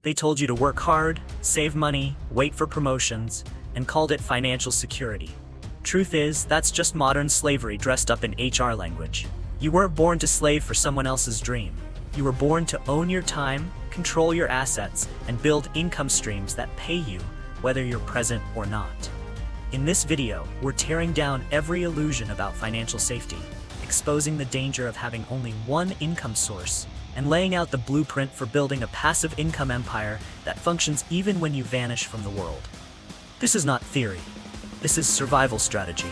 They told you to work hard, save money, wait for promotions, and called it financial security. Truth is, that's just modern slavery dressed up in HR language. You weren't born to slave for someone else's dream. You were born to own your time, control your assets, and build income streams that pay you, whether you're present or not. In this video, we're tearing down every illusion about financial safety, exposing the danger of having only one income source, and laying out the blueprint for building a passive income empire that functions even when you vanish from the world. This is not theory. This is survival strategy.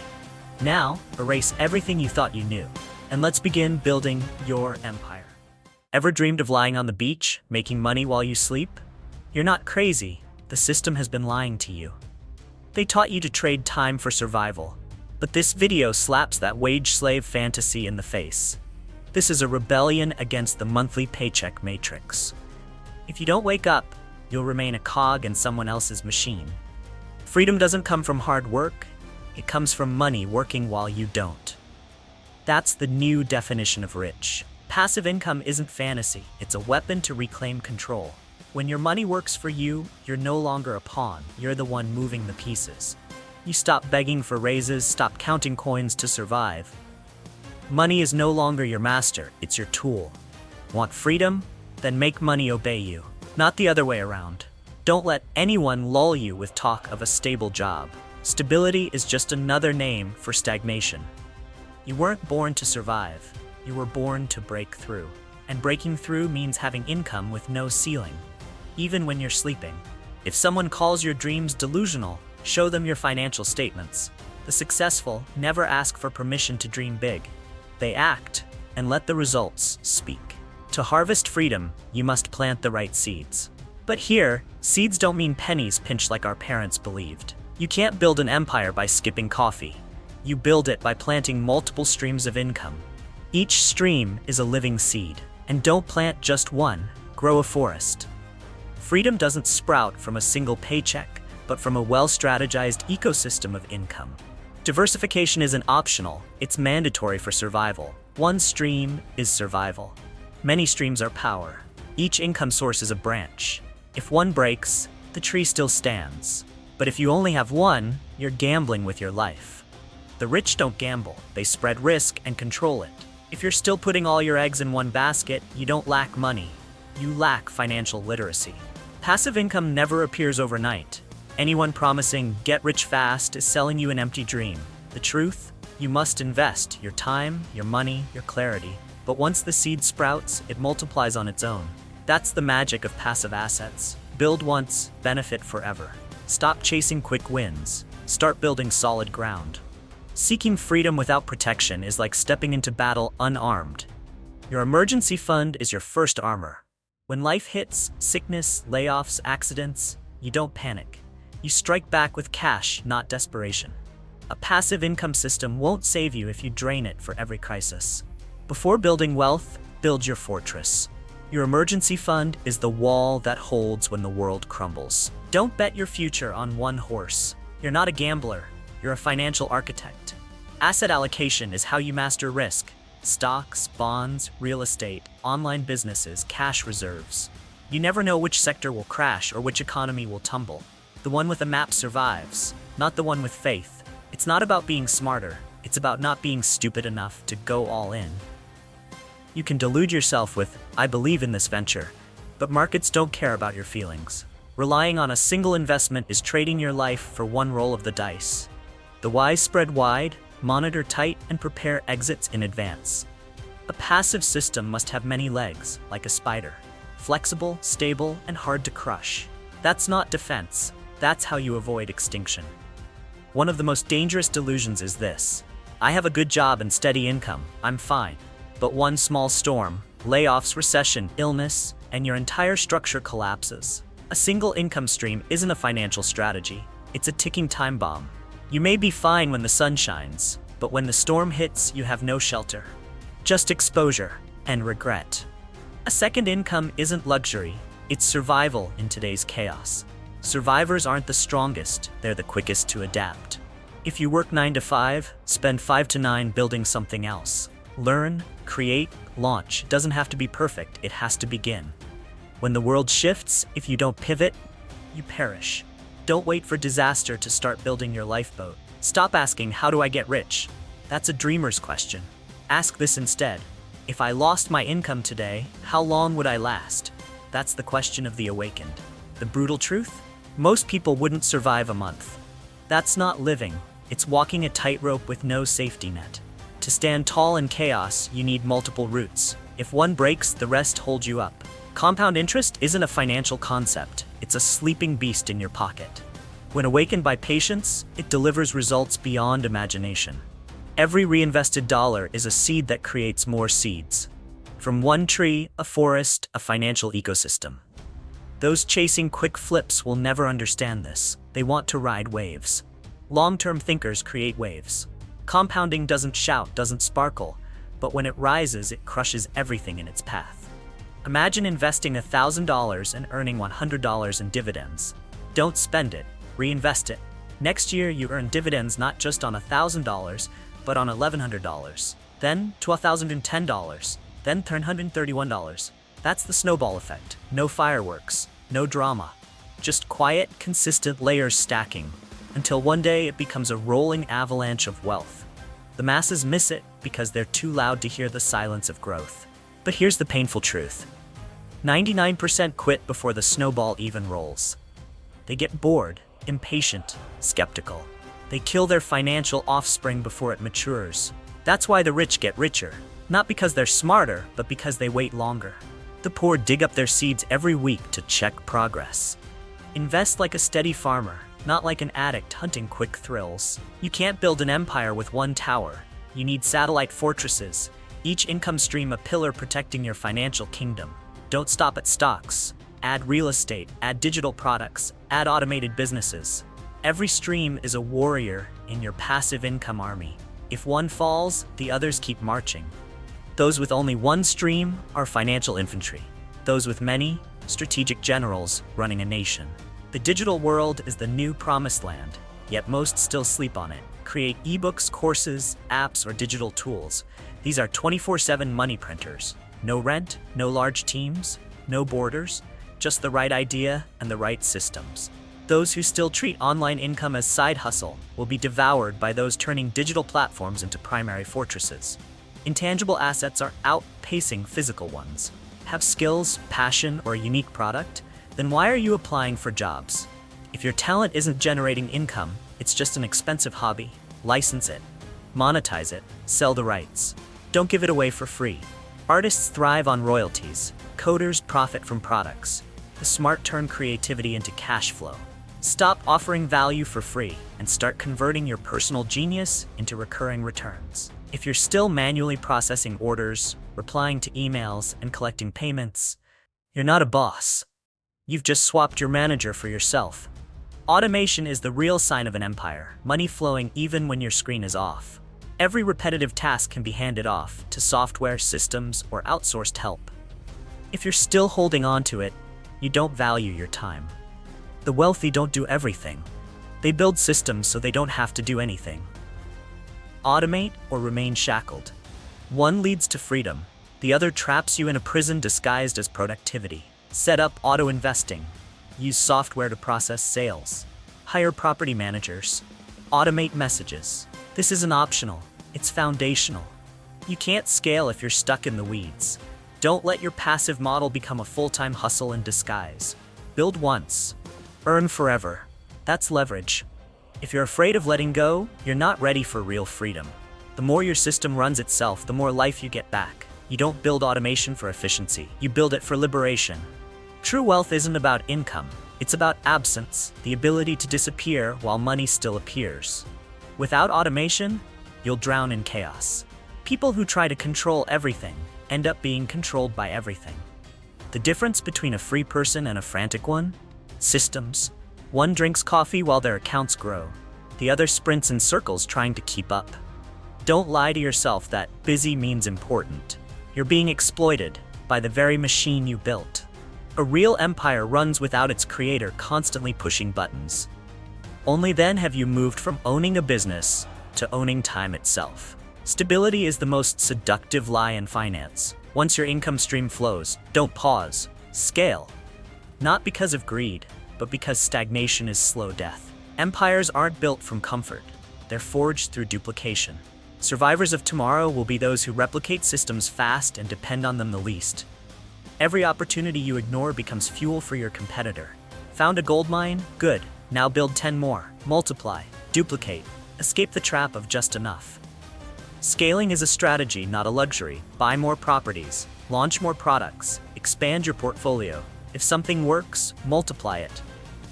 Now, erase everything you thought you knew, and let's begin building your empire. Ever dreamed of lying on the beach, making money while you sleep? You're not crazy. The system has been lying to you. They taught you to trade time for survival, but this video slaps that wage slave fantasy in the face. This is a rebellion against the monthly paycheck matrix. If you don't wake up, you'll remain a cog in someone else's machine. Freedom doesn't come from hard work, it comes from money working while you don't. That's the new definition of rich. Passive income isn't fantasy, it's a weapon to reclaim control. When your money works for you, you're no longer a pawn, you're the one moving the pieces. You stop begging for raises, stop counting coins to survive. Money is no longer your master, it's your tool. Want freedom? Then make money obey you, not the other way around. Don't let anyone lull you with talk of a stable job. Stability is just another name for stagnation. You weren't born to survive, you were born to break through. And breaking through means having income with no ceiling, even when you're sleeping. If someone calls your dreams delusional, show them your financial statements. The successful never ask for permission to dream big. They act, and let the results speak. To harvest freedom, you must plant the right seeds. But here, seeds don't mean pennies pinched like our parents believed. You can't build an empire by skipping coffee. You build it by planting multiple streams of income. Each stream is a living seed. And don't plant just one, grow a forest. Freedom doesn't sprout from a single paycheck, but from a well-strategized ecosystem of income. Diversification isn't optional, it's mandatory for survival. One stream is survival. Many streams are power. Each income source is a branch. If one breaks, the tree still stands. But if you only have one, you're gambling with your life. The rich don't gamble, they spread risk and control it. If you're still putting all your eggs in one basket, you don't lack money. You lack financial literacy. Passive income never appears overnight. Anyone promising get rich fast is selling you an empty dream. The truth? You must invest your time, your money, your clarity. But once the seed sprouts, it multiplies on its own. That's the magic of passive assets. Build once, benefit forever. Stop chasing quick wins. Start building solid ground. Seeking freedom without protection is like stepping into battle unarmed. Your emergency fund is your first armor. When life hits, sickness, layoffs, accidents, you don't panic. You strike back with cash, not desperation. A passive income system won't save you if you drain it for every crisis. Before building wealth, build your fortress. Your emergency fund is the wall that holds when the world crumbles. Don't bet your future on one horse. You're not a gambler, you're a financial architect. Asset allocation is how you master risk. Stocks, bonds, real estate, online businesses, cash reserves. You never know which sector will crash or which economy will tumble. The one with a map survives, not the one with faith. It's not about being smarter, it's about not being stupid enough to go all in. You can delude yourself with, I believe in this venture, but markets don't care about your feelings. Relying on a single investment is trading your life for one roll of the dice. The wise spread wide, monitor tight, and prepare exits in advance. A passive system must have many legs, like a spider. Flexible, stable, and hard to crush. That's not defense. That's how you avoid extinction. One of the most dangerous delusions is this. I have a good job and steady income, I'm fine. But one small storm, layoffs, recession, illness, and your entire structure collapses. A single income stream isn't a financial strategy. It's a ticking time bomb. You may be fine when the sun shines, but when the storm hits, you have no shelter. Just exposure and regret. A second income isn't luxury, it's survival in today's chaos. Survivors aren't the strongest, they're the quickest to adapt. If you work 9 to 5, spend 5 to 9 building something else. Learn, create, launch. It doesn't have to be perfect, it has to begin. When the world shifts, if you don't pivot, you perish. Don't wait for disaster to start building your lifeboat. Stop asking, how do I get rich? That's a dreamer's question. Ask this instead. If I lost my income today, how long would I last? That's the question of the awakened. The brutal truth? Most people wouldn't survive a month. That's not living. It's walking a tightrope with no safety net. To stand tall in chaos, you need multiple roots. If one breaks, the rest hold you up. Compound interest isn't a financial concept. It's a sleeping beast in your pocket. When awakened by patience, it delivers results beyond imagination. Every reinvested dollar is a seed that creates more seeds. From one tree, a forest, a financial ecosystem. Those chasing quick flips will never understand this. They want to ride waves. Long-term thinkers create waves. Compounding doesn't shout, doesn't sparkle, but when it rises, it crushes everything in its path. Imagine investing $1,000 and earning $100 in dividends. Don't spend it, reinvest it. Next year, you earn dividends not just on $1,000, but on $1,100, then $1,010, then $131. That's the snowball effect. No fireworks, no drama. Just quiet, consistent layers stacking, until one day it becomes a rolling avalanche of wealth. The masses miss it because they're too loud to hear the silence of growth. But here's the painful truth. 99% quit before the snowball even rolls. They get bored, impatient, skeptical. They kill their financial offspring before it matures. That's why the rich get richer. Not because they're smarter, but because they wait longer. The poor dig up their seeds every week to check progress. Invest like a steady farmer, not like an addict hunting quick thrills. You can't build an empire with one tower. You need satellite fortresses, each income stream a pillar protecting your financial kingdom. Don't stop at stocks. Add real estate, add digital products, add automated businesses. Every stream is a warrior in your passive income army. If one falls, the others keep marching. Those with only one stream are financial infantry. Those with many, strategic generals running a nation. The digital world is the new promised land, yet most still sleep on it. Create ebooks, courses, apps, or digital tools. These are 24/7 money printers. No rent, no large teams, no borders, just the right idea and the right systems. Those who still treat online income as side hustle will be devoured by those turning digital platforms into primary fortresses. Intangible assets are outpacing physical ones. Have skills, passion, or a unique product? Then why are you applying for jobs? If your talent isn't generating income, it's just an expensive hobby. License it, monetize it, sell the rights. Don't give it away for free. Artists thrive on royalties. Coders profit from products. The smart turn creativity into cash flow. Stop offering value for free and start converting your personal genius into recurring returns. If you're still manually processing orders, replying to emails, and collecting payments, you're not a boss. You've just swapped your manager for yourself. Automation is the real sign of an empire, money flowing even when your screen is off. Every repetitive task can be handed off to software, systems, or outsourced help. If you're still holding on to it, you don't value your time. The wealthy don't do everything. They build systems so they don't have to do anything. Automate or remain shackled. One leads to freedom. The other traps you in a prison disguised as productivity. Set up auto-investing. Use software to process sales. Hire property managers. Automate messages. This isn't optional. It's foundational. You can't scale if you're stuck in the weeds. Don't let your passive model become a full-time hustle in disguise. Build once. Earn forever. That's leverage. If you're afraid of letting go, you're not ready for real freedom. The more your system runs itself, the more life you get back. You don't build automation for efficiency. You build it for liberation. True wealth isn't about income. It's about absence, the ability to disappear while money still appears. Without automation, you'll drown in chaos. People who try to control everything end up being controlled by everything. The difference between a free person and a frantic one? Systems. One drinks coffee while their accounts grow. The other sprints in circles trying to keep up. Don't lie to yourself that busy means important. You're being exploited by the very machine you built. A real empire runs without its creator constantly pushing buttons. Only then have you moved from owning a business to owning time itself. Stability is the most seductive lie in finance. Once your income stream flows, don't pause. Scale. Not because of greed, but because stagnation is slow death. Empires aren't built from comfort. They're forged through duplication. Survivors of tomorrow will be those who replicate systems fast and depend on them the least. Every opportunity you ignore becomes fuel for your competitor. Found a gold mine? Good. Now build 10 more. Multiply. Duplicate. Escape the trap of just enough. Scaling is a strategy, not a luxury. Buy more properties. Launch more products. Expand your portfolio. If something works, multiply it.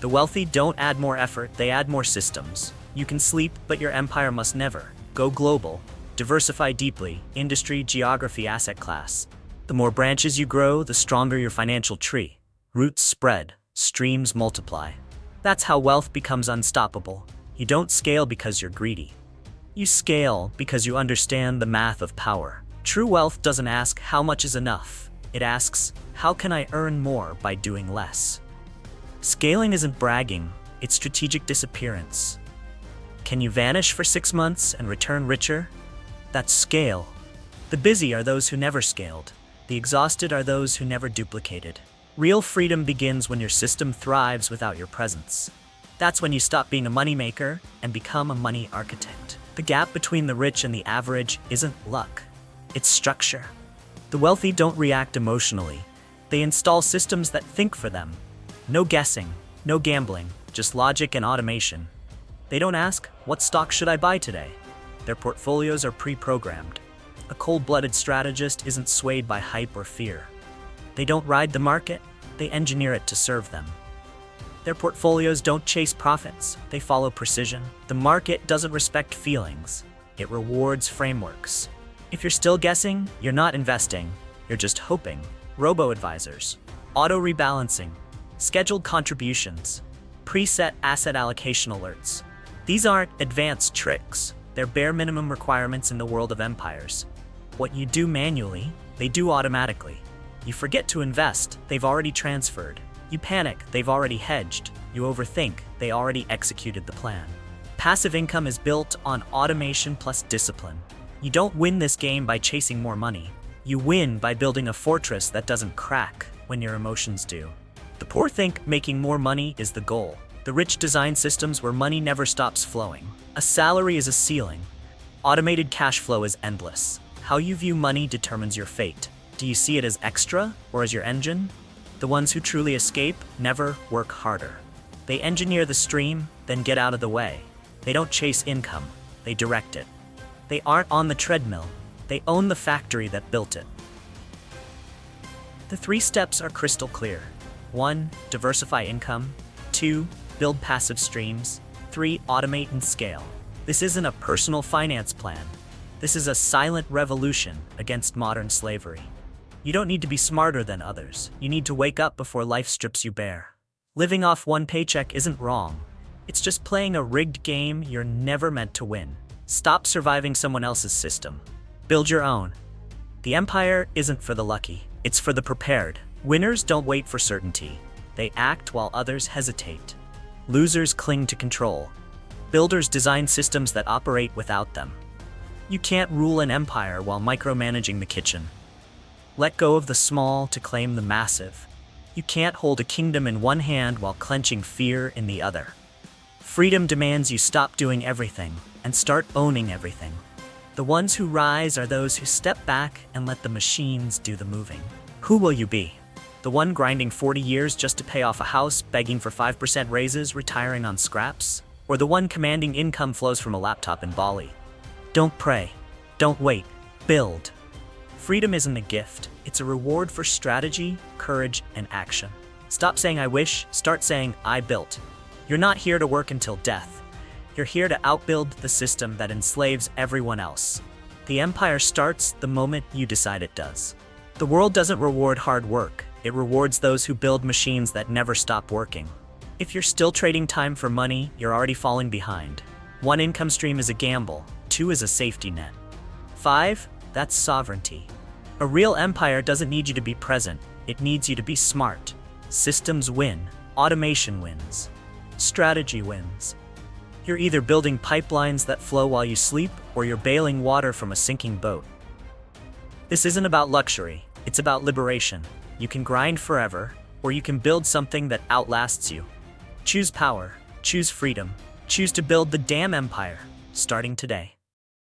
The wealthy don't add more effort, they add more systems. You can sleep, but your empire must never. Go global. Diversify deeply. Industry, geography, asset class. The more branches you grow, the stronger your financial tree. Roots spread. Streams multiply. That's how wealth becomes unstoppable. You don't scale because you're greedy. You scale because you understand the math of power. True wealth doesn't ask how much is enough. It asks, how can I earn more by doing less? Scaling isn't bragging, it's strategic disappearance. Can you vanish for 6 months and return richer? That's scale. The busy are those who never scaled. The exhausted are those who never duplicated. Real freedom begins when your system thrives without your presence. That's when you stop being a moneymaker and become a money architect. The gap between the rich and the average isn't luck, it's structure. The wealthy don't react emotionally. They install systems that think for them. No guessing, no gambling, just logic and automation. They don't ask, what stock should I buy today? Their portfolios are pre-programmed. A cold-blooded strategist isn't swayed by hype or fear. They don't ride the market, they engineer it to serve them. Their portfolios don't chase profits, they follow precision. The market doesn't respect feelings, it rewards frameworks. If you're still guessing, you're not investing, you're just hoping. Robo-advisors, auto-rebalancing, scheduled contributions, preset asset allocation alerts. These aren't advanced tricks, they're bare minimum requirements in the world of empires. What you do manually, they do automatically. You forget to invest, they've already transferred. You panic, they've already hedged. You overthink, they already executed the plan. Passive income is built on automation plus discipline. You don't win this game by chasing more money. You win by building a fortress that doesn't crack when your emotions do. The poor think making more money is the goal. The rich design systems where money never stops flowing. A salary is a ceiling. Automated cash flow is endless. How you view money determines your fate. Do you see it as extra or as your engine? The ones who truly escape never work harder. They engineer the stream, then get out of the way. They don't chase income, they direct it. They aren't on the treadmill, they own the factory that built it. The 3 steps are crystal clear. 1. Diversify income. 2. Build passive streams. 3. Automate and scale. This isn't a personal finance plan. This is a silent revolution against modern slavery. You don't need to be smarter than others. You need to wake up before life strips you bare. Living off one paycheck isn't wrong. It's just playing a rigged game you're never meant to win. Stop surviving someone else's system. Build your own. The empire isn't for the lucky. It's for the prepared. Winners don't wait for certainty. They act while others hesitate. Losers cling to control. Builders design systems that operate without them. You can't rule an empire while micromanaging the kitchen. Let go of the small to claim the massive. You can't hold a kingdom in one hand while clenching fear in the other. Freedom demands you stop doing everything and start owning everything. The ones who rise are those who step back and let the machines do the moving. Who will you be? The one grinding 40 years just to pay off a house, begging for 5% raises, retiring on scraps? Or the one commanding income flows from a laptop in Bali? Don't pray. Don't wait. Build. Freedom isn't a gift. It's a reward for strategy, courage, and action. Stop saying I wish, start saying I built. You're not here to work until death. You're here to outbuild the system that enslaves everyone else. The empire starts the moment you decide it does. The world doesn't reward hard work. It rewards those who build machines that never stop working. If you're still trading time for money, you're already falling behind. 1 income stream is a gamble. 2 is a safety net. 5, that's sovereignty. A real empire doesn't need you to be present. It needs you to be smart. Systems win. Automation wins. Strategy wins. You're either building pipelines that flow while you sleep, or you're bailing water from a sinking boat. This isn't about luxury. It's about liberation. You can grind forever, or you can build something that outlasts you. Choose power, choose freedom, choose to build the damn empire, starting today.